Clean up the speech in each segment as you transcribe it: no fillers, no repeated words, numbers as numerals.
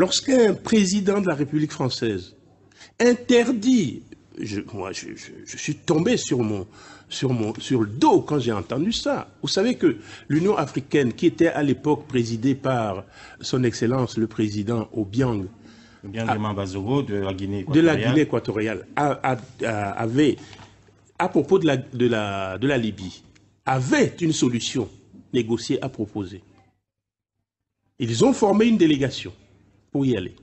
Lorsqu'un président de la République française interdit, moi je suis tombé sur le dos quand j'ai entendu ça. Vous savez que l'Union africaine, qui était à l'époque présidée par son Excellence le président Obiang, de la Guinée équatoriale, avait, à propos de la Libye, avait une solution négociée à proposer. Ils ont formé une délégation pour y aller.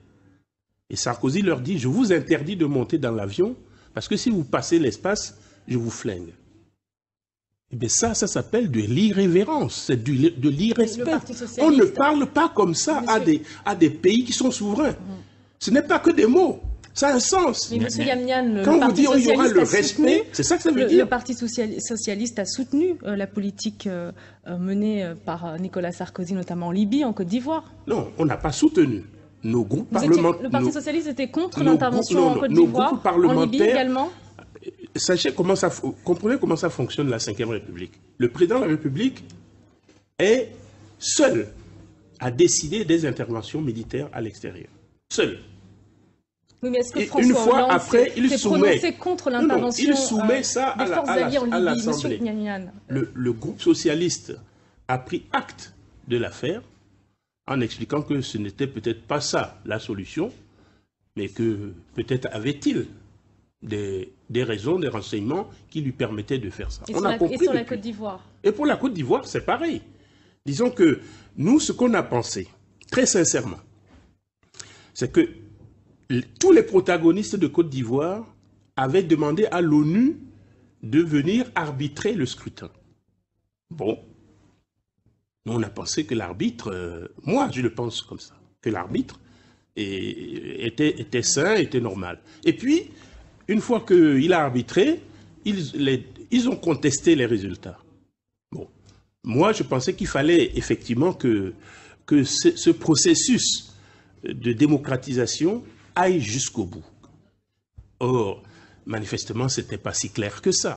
Et Sarkozy leur dit, je vous interdis de monter dans l'avion, parce que si vous passez l'espace, je vous flingue. Eh bien ça s'appelle de l'irrévérence, c'est de l'irrespect. On ne parle pas comme ça à des pays qui sont souverains. Ce n'est pas que des mots, ça a un sens. Mais M. Yamnian, quand vous dites qu'il y aura le respect, c'est ça que ça veut dire. Le Parti socialiste a soutenu la politique menée par Nicolas Sarkozy, notamment en Libye, en Côte d'Ivoire. Non, on n'a pas soutenu. Nos groupes parlementaires... Le Parti socialiste était contre l'intervention en Côte d'Ivoire, en Libye également. Sachez comprenez comment ça fonctionne la Ve République. Le président de la République est seul à décider des interventions militaires à l'extérieur. Seul. Oui, mais est-ce que François une fois Hollande après, il soumet contre l'intervention il soumet ça des forces alliées en Libye, l'Assemblée. Le groupe socialiste a pris acte de l'affaire en expliquant que ce n'était peut-être pas ça la solution, mais que peut-être avait-il des raisons, des renseignements qui lui permettaient de faire ça. Et sur la Côte d'Ivoire. Et pour la Côte d'Ivoire, c'est pareil. Disons que nous, ce qu'on a pensé, très sincèrement, c'est que tous les protagonistes de Côte d'Ivoire avaient demandé à l'ONU de venir arbitrer le scrutin. Bon, nous on a pensé que l'arbitre, moi je le pense comme ça, que l'arbitre était sain, était normal. Et puis, une fois qu'il a arbitré, ils ont contesté les résultats. Bon, moi je pensais qu'il fallait effectivement que ce processus de démocratisation aille jusqu'au bout. Or, manifestement, ce n'était pas si clair que ça.